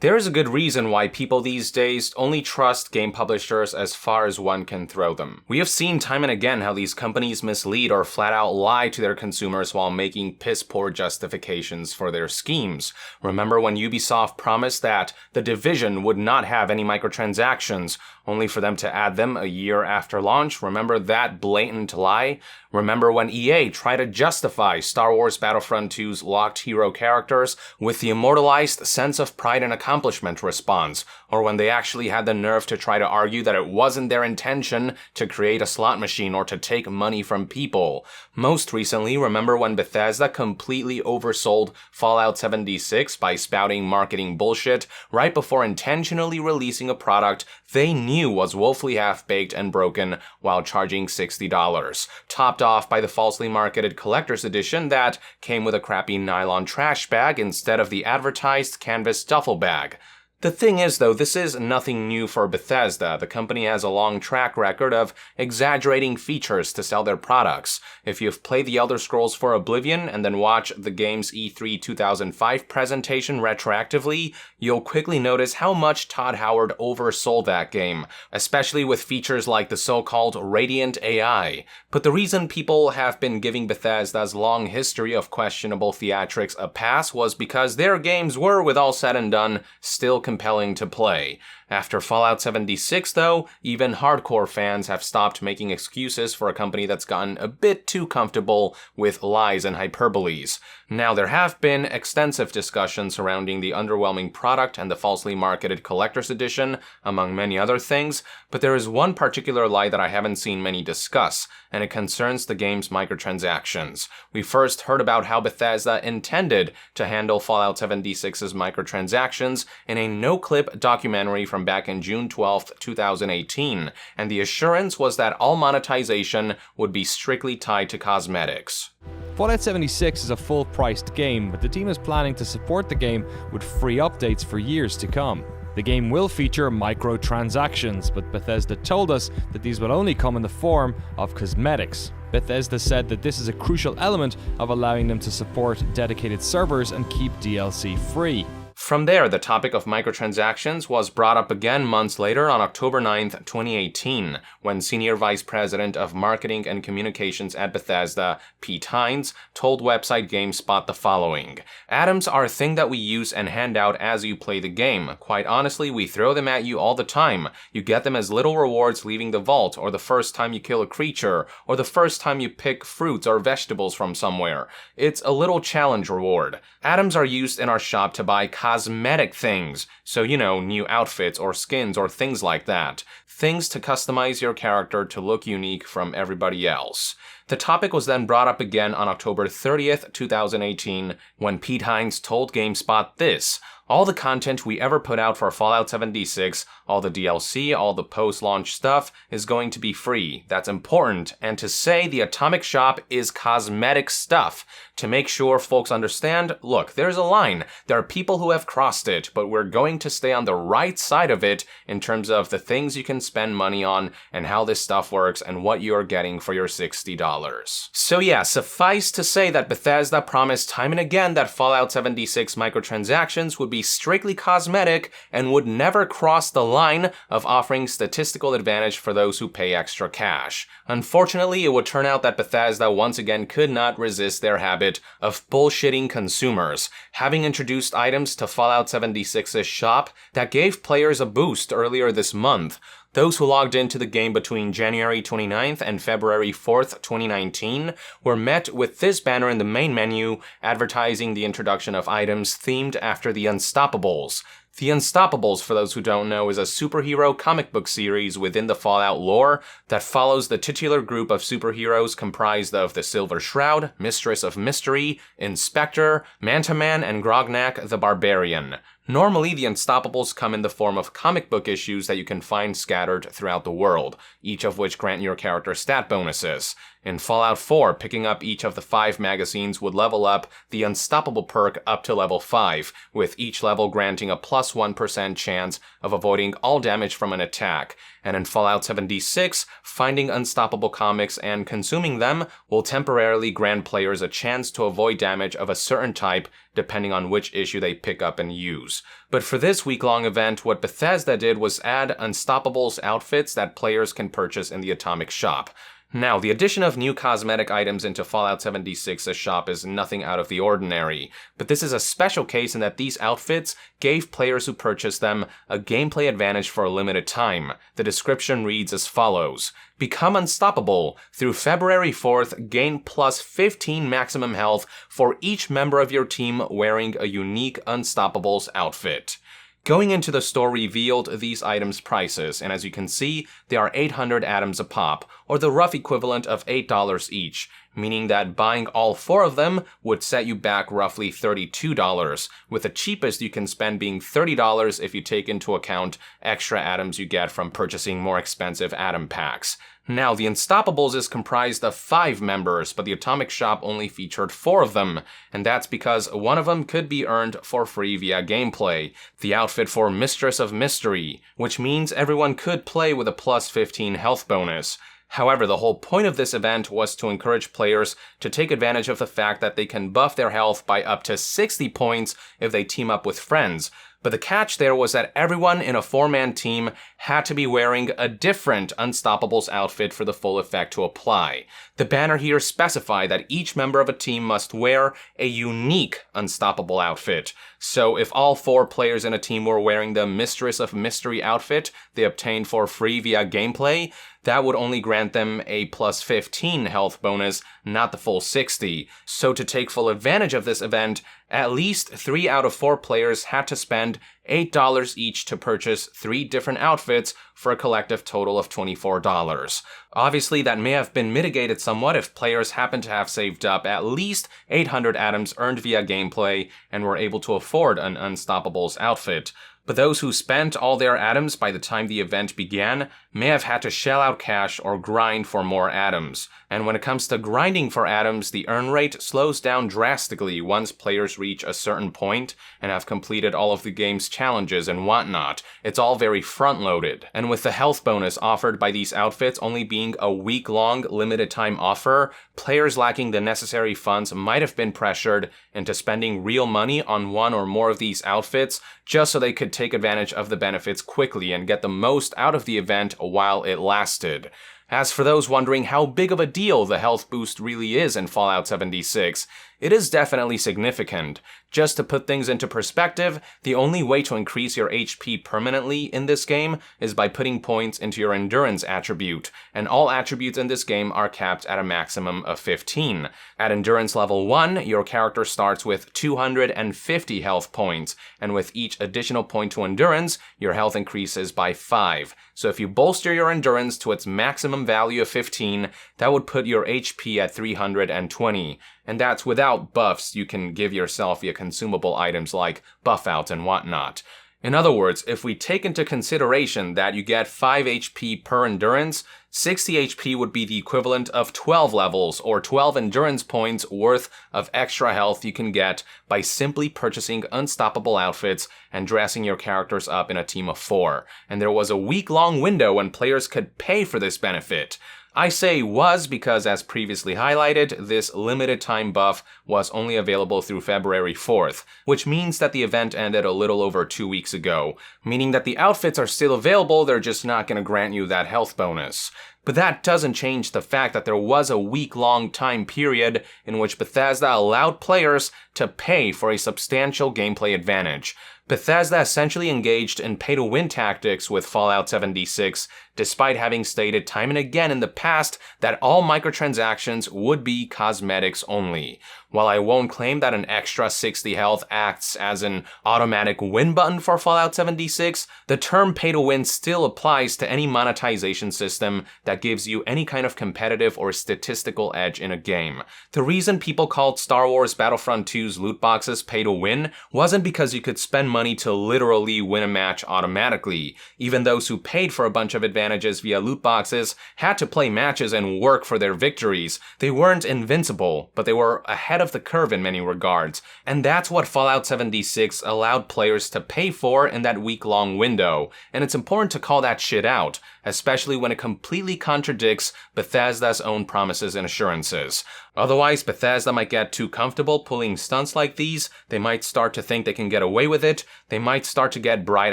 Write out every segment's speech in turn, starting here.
There is a good reason why people these days only trust game publishers as far as one can throw them. We have seen time and again how these companies mislead or flat out lie to their consumers while making piss-poor justifications for their schemes. Remember when Ubisoft promised that The Division would not have any microtransactions, only for them to add them a year after launch? Remember that blatant lie? Remember when EA tried to justify Star Wars Battlefront 2's locked hero characters with the immortalized sense of pride and accomplishment response, or when they actually had the nerve to try to argue that it wasn't their intention to create a slot machine or to take money from people. Most recently, remember when Bethesda completely oversold Fallout 76 by spouting marketing bullshit right before intentionally releasing a product they knew was woefully half-baked and broken while charging $60, topped off by the falsely marketed collector's edition that came with a crappy nylon trash bag instead of the advertised canvas duffel bag. The thing is, though, this is nothing new for Bethesda. The company has a long track record of exaggerating features to sell their products. If you've played The Elder Scrolls for Oblivion and then watch the game's E3 2005 presentation retroactively, you'll quickly notice how much Todd Howard oversold that game, especially with features like the so-called Radiant AI. But the reason people have been giving Bethesda's long history of questionable theatrics a pass was because their games were, with all said and done, still compelling to play. After Fallout 76, though, even hardcore fans have stopped making excuses for a company that's gotten a bit too comfortable with lies and hyperboles. Now, there have been extensive discussions surrounding the underwhelming product and the falsely marketed collector's edition, among many other things, but there is one particular lie that I haven't seen many discuss, and it concerns the game's microtransactions. We first heard about how Bethesda intended to handle Fallout 76's microtransactions in a no-clip documentary from back in June 12, 2018, and the assurance was that all monetization would be strictly tied to cosmetics. Fallout 76 is a full-priced game, but the team is planning to support the game with free updates for years to come. The game will feature microtransactions, but Bethesda told us that these will only come in the form of cosmetics. Bethesda said that this is a crucial element of allowing them to support dedicated servers and keep DLC free. From there, the topic of microtransactions was brought up again months later on October 9th, 2018, when Senior Vice President of Marketing and Communications at Bethesda, Pete Hines, told website GameSpot the following: "Atoms are a thing that we use and hand out as you play the game. Quite honestly, we throw them at you all the time. You get them as little rewards leaving the vault, or the first time you kill a creature, or the first time you pick fruits or vegetables from somewhere. It's a little challenge reward. Atoms are used in our shop to buy cosmetic things, so new outfits or skins or things like that. Things to customize your character to look unique from everybody else." The topic was then brought up again on October 30th, 2018, when Pete Hines told GameSpot this: "All the content we ever put out for Fallout 76, all the DLC, all the post-launch stuff, is going to be free. That's important, and to say the Atomic Shop is cosmetic stuff. To make sure folks understand, look, there's a line. There are people who have crossed it, but we're going to stay on the right side of it in terms of the things you can spend money on and how this stuff works and what you're getting for your $60. So yeah, suffice to say that Bethesda promised time and again that Fallout 76 microtransactions would be strictly cosmetic and would never cross the line of offering statistical advantage for those who pay extra cash. Unfortunately, it would turn out that Bethesda once again could not resist their habit of bullshitting consumers, having introduced items to Fallout 76's shop that gave players a boost earlier this month. Those who logged into the game between January 29th and February 4th, 2019, were met with this banner in the main menu advertising the introduction of items themed after the Unstopables. The Unstopables, for those who don't know, is a superhero comic book series within the Fallout lore that follows the titular group of superheroes comprised of the Silver Shroud, Mistress of Mystery, Inspector, Mantaman, and Grognak the Barbarian. Normally, the Unstopables come in the form of comic book issues that you can find scattered throughout the world, each of which grant your character stat bonuses. In Fallout 4, picking up each of the 5 magazines would level up the Unstoppable perk up to level 5, with each level granting a plus 1% chance of avoiding all damage from an attack. And in Fallout 76, finding Unstoppable comics and consuming them will temporarily grant players a chance to avoid damage of a certain type depending on which issue they pick up and use. But for this week-long event, what Bethesda did was add Unstopables outfits that players can purchase in the Atomic Shop. Now, the addition of new cosmetic items into Fallout 76's shop is nothing out of the ordinary, but this is a special case in that these outfits gave players who purchased them a gameplay advantage for a limited time. The description reads as follows: Become unstoppable. Through February 4th, gain plus 15 maximum health for each member of your team wearing a unique Unstopables outfit. Going into the store revealed these items' prices, and as you can see, they are 800 atoms a pop, or the rough equivalent of $8 each, meaning that buying all 4 of them would set you back roughly $32, with the cheapest you can spend being $30 if you take into account extra atoms you get from purchasing more expensive atom packs. Now, the Unstoppables is comprised of 5 members, but the Atomic Shop only featured 4 of them, and that's because one of them could be earned for free via gameplay, the outfit for Mistress of Mystery, which means everyone could play with a plus 15 health bonus. However, the whole point of this event was to encourage players to take advantage of the fact that they can buff their health by up to 60 points if they team up with friends. But the catch there was that everyone in a 4-man team had to be wearing a different Unstoppables outfit for the full effect to apply. The banner here specified that each member of a team must wear a unique Unstoppable outfit. So if all 4 players in a team were wearing the Mistress of Mystery outfit they obtained for free via gameplay, that would only grant them a plus 15 health bonus, not the full 60. So to take full advantage of this event, at least 3 out of 4 players had to spend $8 each to purchase 3 different outfits for a collective total of $24. Obviously, that may have been mitigated somewhat if players happened to have saved up at least 800 atoms earned via gameplay and were able to afford an Unstoppables outfit. But those who spent all their atoms by the time the event began may have had to shell out cash or grind for more atoms. And when it comes to grinding for atoms, the earn rate slows down drastically once players reach a certain point and have completed all of the game's challenges and whatnot. It's all very front-loaded. And with the health bonus offered by these outfits only being a week-long limited-time offer, players lacking the necessary funds might have been pressured into spending real money on one or more of these outfits just so they could take advantage of the benefits quickly and get the most out of the event while it lasted. As for those wondering how big of a deal the health boost really is in Fallout 76, it is definitely significant. Just to put things into perspective, the only way to increase your HP permanently in this game is by putting points into your endurance attribute, and all attributes in this game are capped at a maximum of 15. At endurance level 1, your character starts with 250 health points, and with each additional point to endurance, your health increases by 5. So if you bolster your endurance to its maximum value of 15, that would put your HP at 320. And that's without buffs you can give yourself via consumable items like buff outs and whatnot. In other words, if we take into consideration that you get 5 HP per endurance, 60 HP would be the equivalent of 12 levels or 12 endurance points worth of extra health you can get by simply purchasing Unstoppable outfits and dressing your characters up in a team of 4. And there was a week-long window when players could pay for this benefit. I say was because, as previously highlighted, this limited time buff was only available through February 4th, which means that the event ended a little over 2 weeks ago, meaning that the outfits are still available, they're just not going to grant you that health bonus. But that doesn't change the fact that there was a week-long time period in which Bethesda allowed players to pay for a substantial gameplay advantage. Bethesda essentially engaged in pay-to-win tactics with Fallout 76, despite having stated time and again in the past that all microtransactions would be cosmetics only. While I won't claim that an extra 60 health acts as an automatic win button for Fallout 76, the term pay to win still applies to any monetization system that gives you any kind of competitive or statistical edge in a game. The reason people called Star Wars Battlefront 2's loot boxes pay to win wasn't because you could spend money to literally win a match automatically. Even those who paid for a bunch of advantages via loot boxes had to play matches and work for their victories. They weren't invincible, but they were ahead of the curve in many regards. And that's what Fallout 76 allowed players to pay for in that week-long window. And it's important to call that shit out, especially when it completely contradicts Bethesda's own promises and assurances. Otherwise, Bethesda might get too comfortable pulling stunts like these, they might start to think they can get away with it, they might start to get bright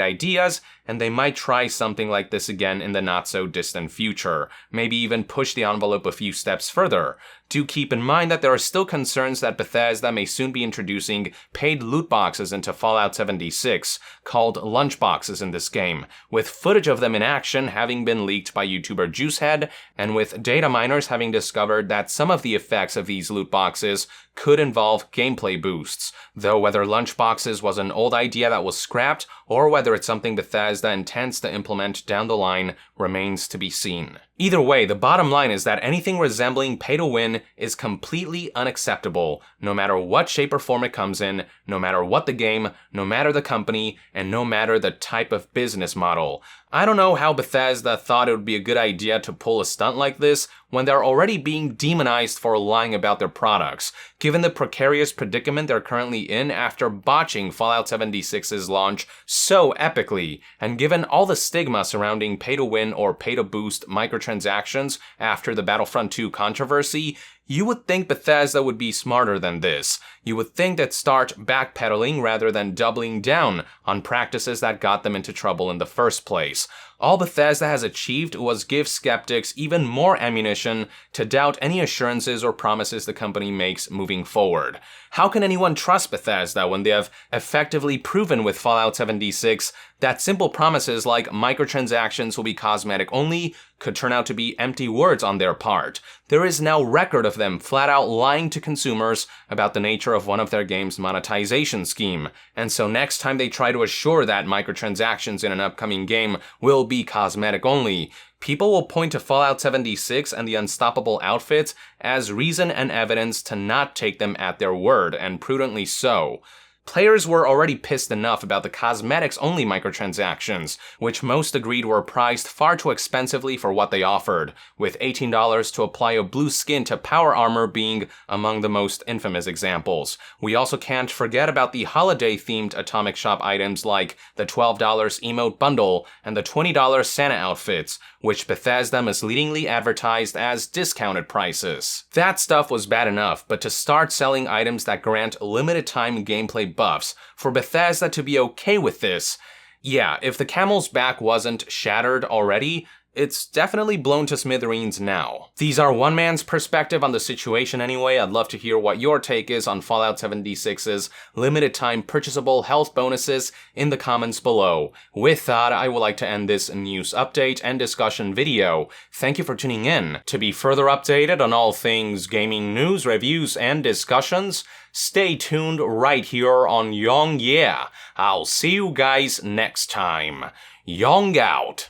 ideas, and they might try something like this again in the not-so-distant future, maybe even push the envelope a few steps further. Do keep in mind that there are still concerns that Bethesda may soon be introducing paid loot boxes into Fallout 76, called lunchboxes in this game, with footage of them in action having been leaked by YouTuber Juicehead, and with data miners having discovered that some of the effects of these loot boxes could involve gameplay boosts, though whether lunchboxes was an old idea that was scrapped, or whether it's something Bethesda intends to implement down the line remains to be seen. Either way, the bottom line is that anything resembling pay to win is completely unacceptable, no matter what shape or form it comes in, no matter what the game, no matter the company, and no matter the type of business model. I don't know how Bethesda thought it would be a good idea to pull a stunt like this when they're already being demonized for lying about their products, given the precarious predicament they're currently in after botching Fallout 76's launch so epically, and given all the stigma surrounding pay-to-win or pay-to-boost microtransactions after the Battlefront 2 controversy. You would think Bethesda would be smarter than this. You would think they'd start backpedaling rather than doubling down on practices that got them into trouble in the first place. All Bethesda has achieved was give skeptics even more ammunition to doubt any assurances or promises the company makes moving forward. How can anyone trust Bethesda when they have effectively proven with Fallout 76 that simple promises like microtransactions will be cosmetic only could turn out to be empty words on their part? There is now record of them flat out lying to consumers about the nature of one of their game's monetization scheme, and so next time they try to assure that microtransactions in an upcoming game will be cosmetic only, people will point to Fallout 76 and the Unstopables Outfits as reason and evidence to not take them at their word, and prudently so. Players were already pissed enough about the cosmetics-only microtransactions, which most agreed were priced far too expensively for what they offered, with $18 to apply a blue skin to power armor being among the most infamous examples. We also can't forget about the holiday-themed Atomic Shop items like the $12 emote bundle and the $20 Santa outfits, which Bethesda misleadingly advertised as discounted prices. That stuff was bad enough, but to start selling items that grant limited-time gameplay buffs, for Bethesda to be okay with this, yeah, if the camel's back wasn't shattered already, it's definitely blown to smithereens now. These are one man's perspective on the situation anyway. I'd love to hear what your take is on Fallout 76's limited time purchasable health bonuses in the comments below. With that, I would like to end this news update and discussion video. Thank you for tuning in. To be further updated on all things gaming news, reviews, and discussions, stay tuned right here on Young Yeah. I'll see you guys next time. Young out.